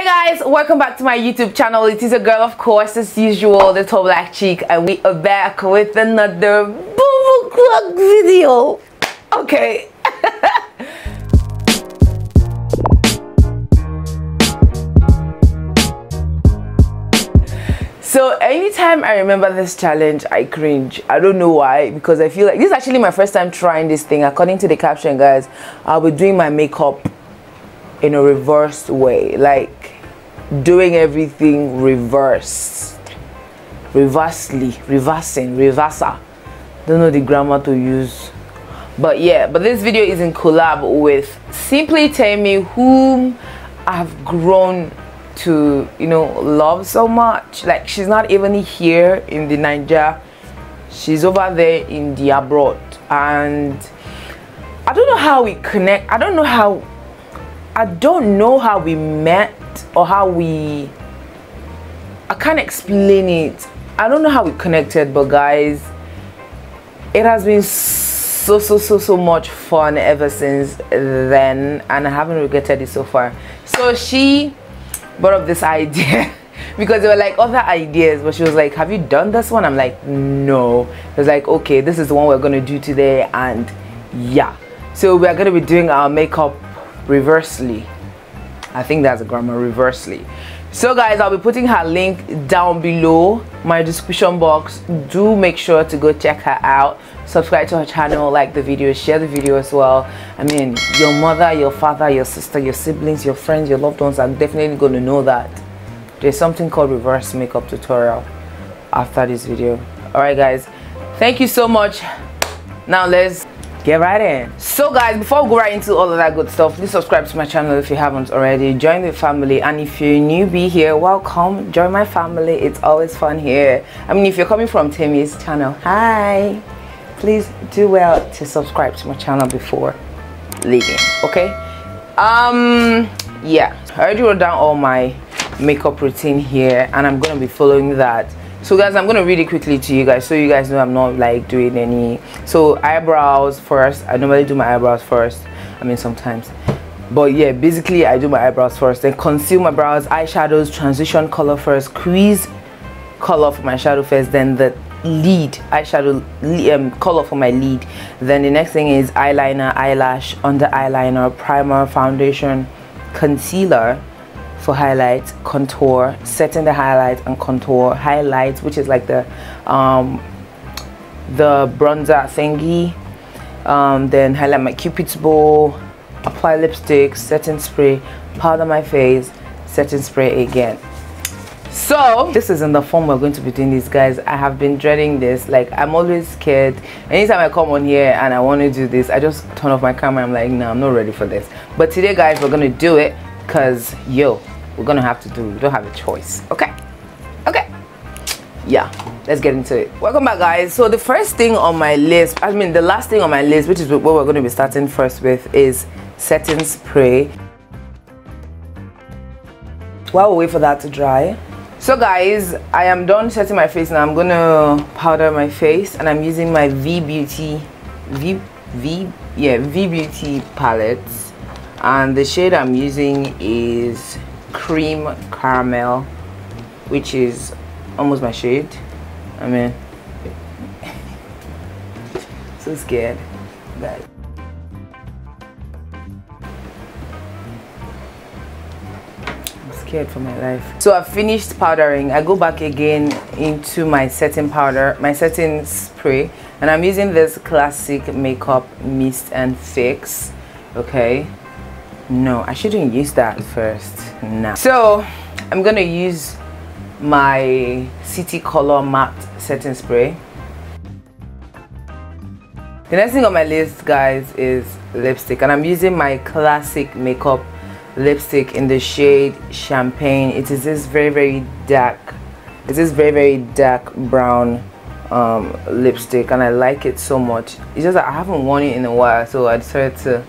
Hey guys, welcome back to my YouTube channel. It is a girl, of course, as usual, the tall black chick, and we are back with another boo clock video. Okay. So anytime I remember this challenge, I cringe. I don't know why, because I feel like this is actually my first time trying this thing. According to the caption, guys, I'll be doing my makeup in a reversed way, like doing everything reversed, reverser. Don't know the grammar to use, but yeah. But this video is in collab with Simply Temie, whom I've grown to, you know, love so much. Like, she's not even here in the Nigeria, she's over there in the abroad, and I don't know how we connect. I don't know how we met, or how I can't explain it. I don't know how we connected, but guys, it has been so much fun ever since then, and I haven't regretted it so far. So she brought up this idea because there were like other ideas, but she was like, have you done this one? I'm like, no. It was like, okay, this is the one we're gonna do today, and yeah, so we're gonna be doing our makeup reversely. I think that's a grammar, reversely. So guys, I'll be putting her link down below my description box. Do make sure to go check her out, subscribe to her channel, like the video, share the video as well. I mean, your mother, your father, your sister, your siblings, your friends, your loved ones are definitely going to know that there's something called reverse makeup tutorial after this video. All right guys, thank you so much. Now let's get right in. So guys, before we go right into all of that good stuff, please subscribe to my channel if you haven't already. Join the family, and if you're a newbie here, welcome. Join my family. It's always fun here. I mean, if you're coming from Temie's channel, hi, please do well to subscribe to my channel before leaving, okay? Yeah, I already wrote down all my makeup routine here, and I'm gonna be following that. So guys, I'm gonna read it quickly to you guys so you guys know I'm not like doing any. So eyebrows first. I normally do my eyebrows first, I mean sometimes, but yeah, basically I do my eyebrows first, then conceal my brows, eyeshadows, transition color first, crease color for my shadow first, then the lid eyeshadow color for my lid, then the next thing is eyeliner, eyelash, under eyeliner, primer, foundation, concealer for highlights, contour, setting the highlight and contour, highlights, which is like the bronzer thingy, then highlight my cupid's bow, apply lipstick, setting spray, powder my face, setting spray again. So this is in the form we're going to be doing this, guys. I have been dreading this. Like, I'm always scared. Anytime I come on here and I want to do this, I just turn off my camera. I'm like, no, I'm not ready for this. But today guys, we're gonna do it because yo, we're gonna have to do it. We don't have a choice. Okay, yeah, let's get into it. Welcome back guys. So the first thing on my list, I mean the last thing on my list, which is what we're going to be starting first with, is setting spray. While we wait for that to dry, so guys, I am done setting my face now. I'm gonna powder my face, and I'm using my V Beauty palettes, and the shade I'm using is Cream Caramel, which is almost my shade. I mean, so scared, guys. I'm scared for my life. So I've finished powdering. I go back again into my setting powder, my setting spray, and I'm using this classic makeup mist and fix. Okay, no, I shouldn't use that first. Now, so I'm gonna use my City Color matte setting spray. The next thing on my list, guys, is lipstick, and I'm using my classic makeup lipstick in the shade Champagne. It is this very dark, dark brown lipstick, and I like it so much. It's just that I haven't worn it in a while, so I decided to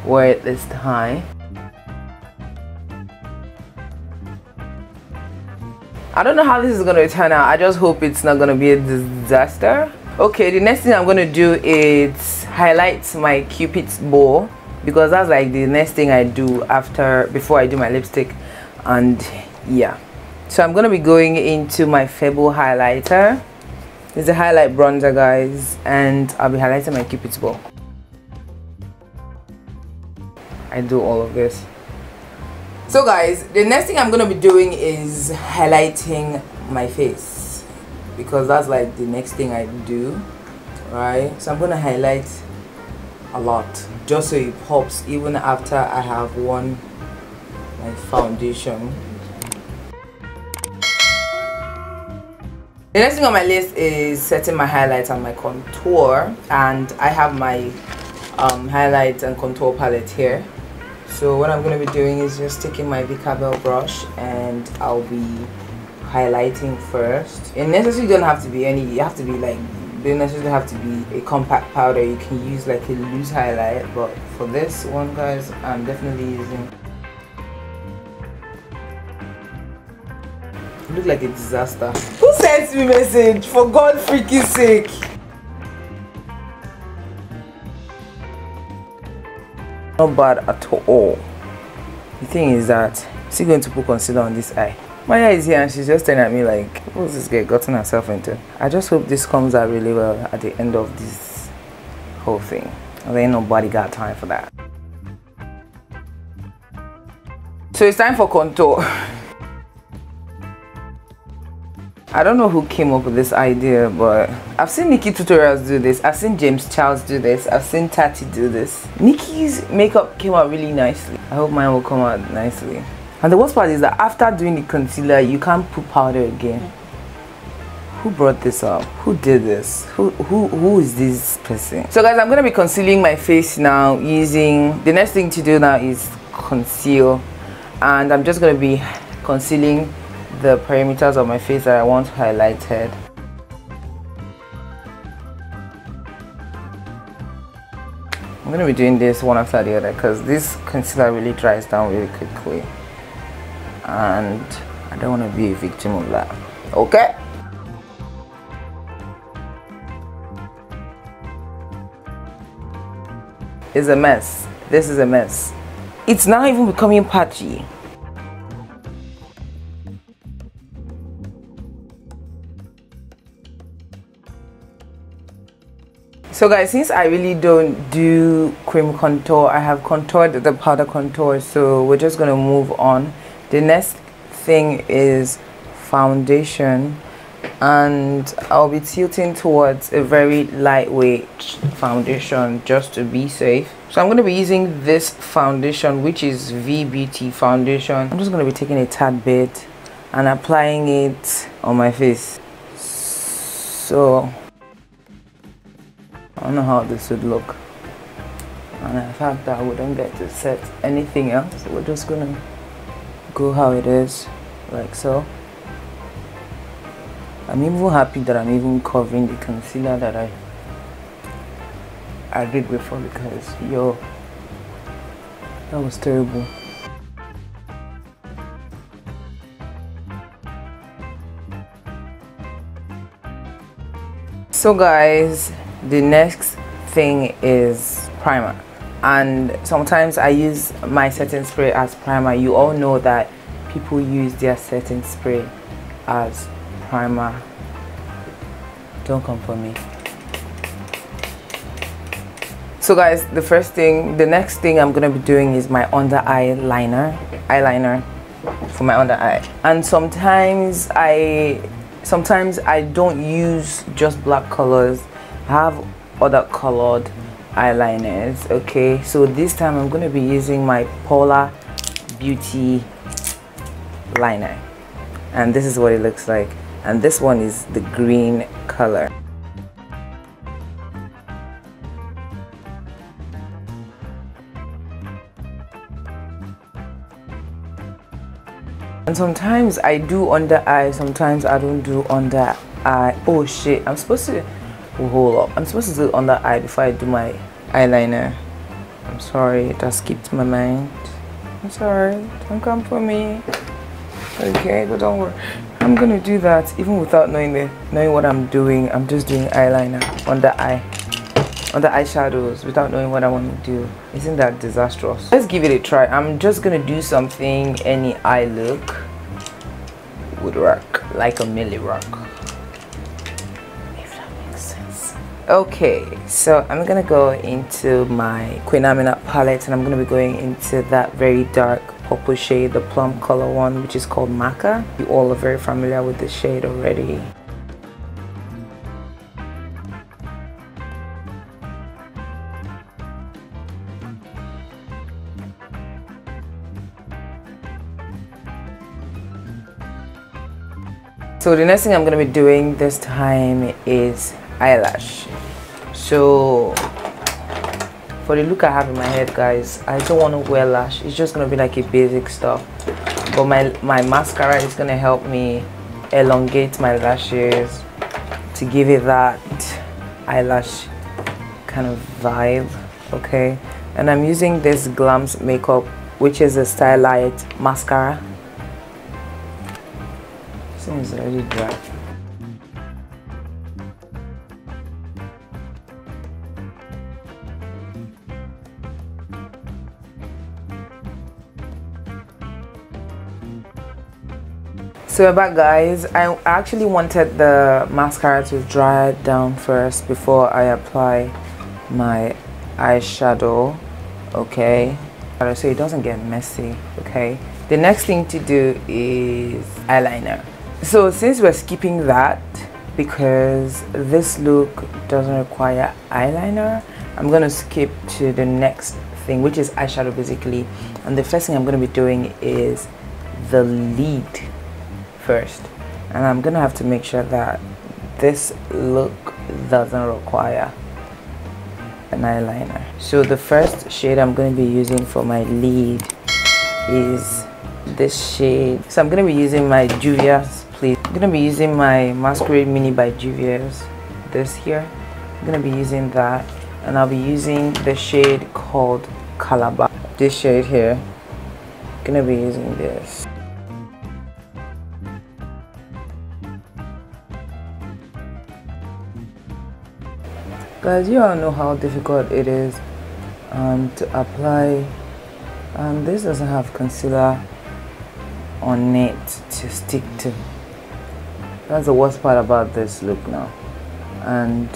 wear it this time. I don't know how this is going to turn out. I just hope it's not going to be a disaster. Okay, the next thing I'm going to do is highlight my Cupid's bow, because that's like the next thing I do before I do my lipstick. And yeah, so I'm gonna be going into my Febo highlighter. It's a highlight bronzer, guys, and I'll be highlighting my Cupid's bow. I do all of this. So guys, the next thing I'm gonna be doing is highlighting my face, because that's like the next thing I do, right? So I'm gonna highlight a lot just so it pops even after I have worn my foundation. The next thing on my list is setting my highlights and my contour, and I have my highlight and contour palette here. So what I'm going to be doing is just taking my Vicabel brush, and I'll be highlighting first. It necessarily don't have to be any, you have to be like, don't necessarily have to be a compact powder. You can use like a loose highlight, but for this one, guys, I'm definitely using, it looks like a disaster. Who sent me message? For God freaking sake. Not bad at all. The thing is that I'm still going to put concealer on this eye. Maya is here and she's just staring at me like, what's this girl gotten herself into? I just hope this comes out really well at the end of this whole thing. There ain't nobody got time for that. So it's time for contour. I don't know who came up with this idea, but I've seen Nikki tutorials do this. I've seen James Charles do this. I've seen Tati do this. Nikki's makeup came out really nicely. I hope mine will come out nicely. And the worst part is that after doing the concealer, you can't put powder again. Who brought this up? Who did this? Who is this person? So guys, I'm gonna be concealing my face now using, the next thing to do now is conceal, and I'm just gonna be concealing the perimeters of my face that I want highlighted. I'm going to be doing this one after the other because this concealer really dries down really quickly, and I don't want to be a victim of that. Okay? It's a mess. This is a mess. It's now even becoming patchy. So guys, since I really don't do cream contour, I have contoured the powder contour, so we're just going to move on. The next thing is foundation, and I'll be tilting towards a very lightweight foundation just to be safe. So I'm going to be using this foundation, which is V Beauty foundation. I'm just going to be taking a tad bit and applying it on my face. So I don't know how this would look, and the fact that I wouldn't get to set anything else, we're just gonna go how it is, like so. I'm even happy that I'm even covering the concealer that I did before, because yo, that was terrible. So guys, the next thing is primer, and sometimes I use my setting spray as primer. You all know that people use their setting spray as primer. Don't come for me. So guys, the next thing I'm gonna be doing is my under eyeliner for my under eye. And sometimes I don't use just black colors. I have other colored eyeliners. Okay, so this time I'm going to be using my Polar Beauty liner, and this is what it looks like, and this one is the green color. And sometimes I do under eye, sometimes I don't do under eye. Oh shit, I'm supposed to hold up. I'm supposed to do under eye before I do my eyeliner. I'm sorry, it has skipped my mind. I'm sorry, don't come for me. Okay, but don't worry. I'm gonna do that even without knowing what I'm doing. I'm just doing eyeliner under eye. on the eyeshadows without knowing what I want to do. Isn't that disastrous? Let's give it a try. I'm just gonna do something any eye look would work, like a Millie rock, if that makes sense. Okay, so I'm gonna go into my Queen Amina palette, and I'm gonna be going into that very dark purple shade, the plum color one, which is called Maca. You all are very familiar with this shade already. So the next thing I'm going to be doing this time is eyelash. So for the look I have in my head, guys, I don't want to wear lash. It's just going to be like a basic stuff. But my mascara is going to help me elongate my lashes to give it that eyelash kind of vibe. Okay, and I'm using this Glams Makeup, which is a Stylight mascara. It's already dry. So we're back, guys. I actually wanted the mascara to dry down first before I apply my eyeshadow, okay, so it doesn't get messy. Okay, the next thing to do is eyeliner. So since we're skipping that because this look doesn't require eyeliner, I'm gonna skip to the next thing, which is eyeshadow basically. And the first thing I'm gonna be doing is the lid first, and I'm gonna have to make sure that this look doesn't require an eyeliner. So the first shade I'm going to be using for my lid is this shade. So I'm going to be using my Juvia's Please. I'm going to be using my Masquerade Mini by Juvia's, this here. I'm going to be using that, and I'll be using the shade called Collab. This shade here, I'm going to be using this. Guys, you all know how difficult it is to apply, and this doesn't have concealer on it to stick to. That's the worst part about this look now. And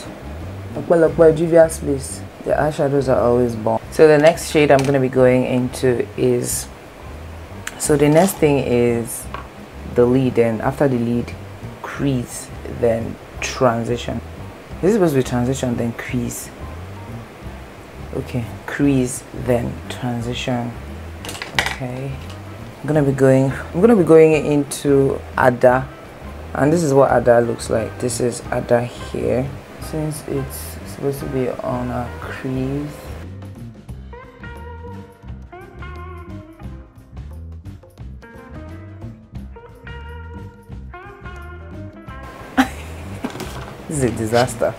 look by Juvia's Place, the eyeshadows are always bomb. So the next shade I'm going to be going into is, so the next thing is the lid, and after the lid, crease, then transition. This is supposed to be transition, then crease. Okay, crease, then transition. Okay, I'm gonna be going into Ada, and this is what Ada looks like. This is Ada here, since it's supposed to be on a crease. This is a disaster.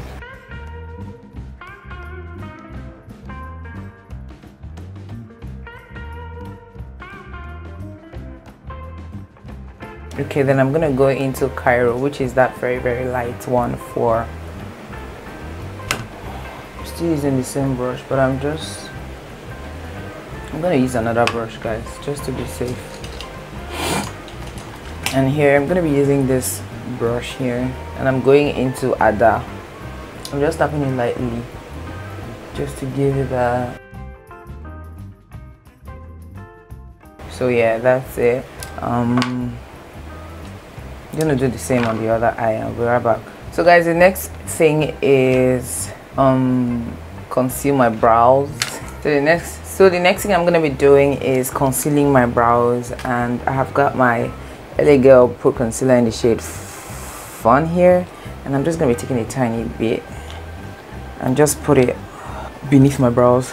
Okay, then I'm gonna go into Cairo, which is that very light one for. I'm still using the same brush, but I'm gonna use another brush, guys, just to be safe. And here I'm gonna be using this brush here, and I'm going into Ada. I'm just tapping it lightly just to give it a. So yeah, that's it. I'm gonna do the same on the other eye, and we'll be right back. So guys, the next thing is conceal my brows. So the next thing I'm gonna be doing is concealing my brows, and I have got my LA Girl Pro Concealer in the shade Fun here, and I'm just gonna be taking a tiny bit and just put it beneath my brows.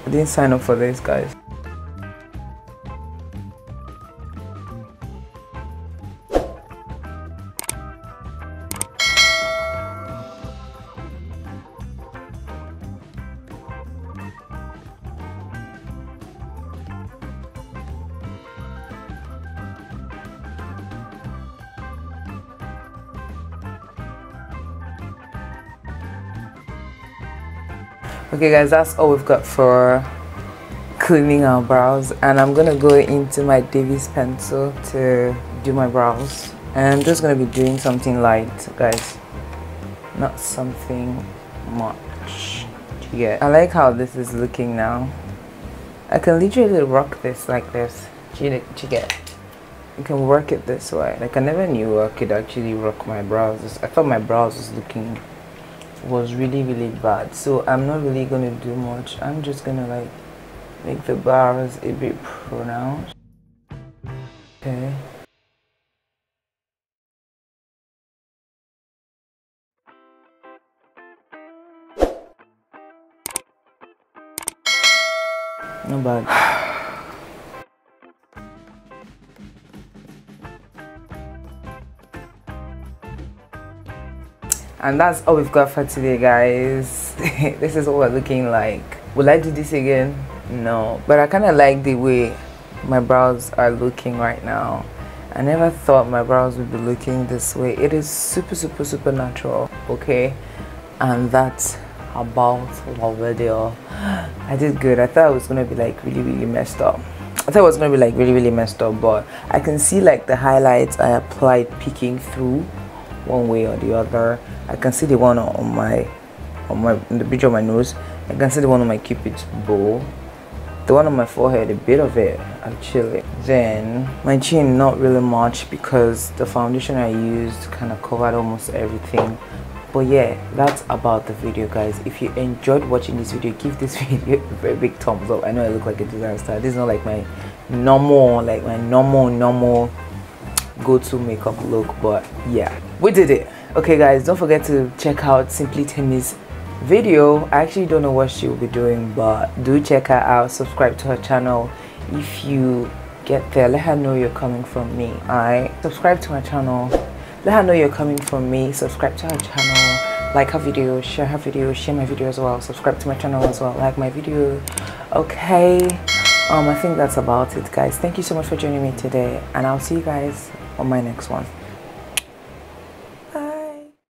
I didn't sign up for this, guys. Okay guys, that's all we've got for cleaning our brows, and I'm gonna go into my Davis pencil to do my brows. And I'm just gonna be doing something light, guys, not something much. Yeah, I like how this is looking now. I can literally rock this like this. You get, you can work it this way. Like, I never knew I could actually rock my brows. I thought my brows was really bad, so I'm not really gonna do much. I'm just gonna like make the brows a bit pronounced. Okay. Not bad. And that's all we've got for today, guys. This is what we're looking like. Will I do this again? No, but I kind of like the way my brows are looking right now. I never thought my brows would be looking this way. It is super natural, okay? And that's about the video. I did good. I thought it was gonna be like really messed up. I thought it was gonna be like really messed up, but I can see like the highlights I applied peeking through one way or the other. I can see the one in the bridge of my nose. I can see the one on my cupid's bow. The one on my forehead, a bit of it actually. Then my chin, not really much because the foundation I used kind of covered almost everything. But yeah, that's about the video, guys. If you enjoyed watching this video, give this video a very big thumbs up. I know I look like a disaster. This is not like my normal go-to makeup look, but yeah, we did it. Okay guys, don't forget to check out Simply Temie's video. I actually don't know what she will be doing, but do check her out. Subscribe to her channel. If you get there, let her know you're coming from me. Subscribe to her channel, let her know you're coming from me. Subscribe to her channel, like her video, share her video, share my video as well. Subscribe to my channel as well, like my video. Okay, I think that's about it, guys. Thank you so much for joining me today, and I'll see you guys on my next one.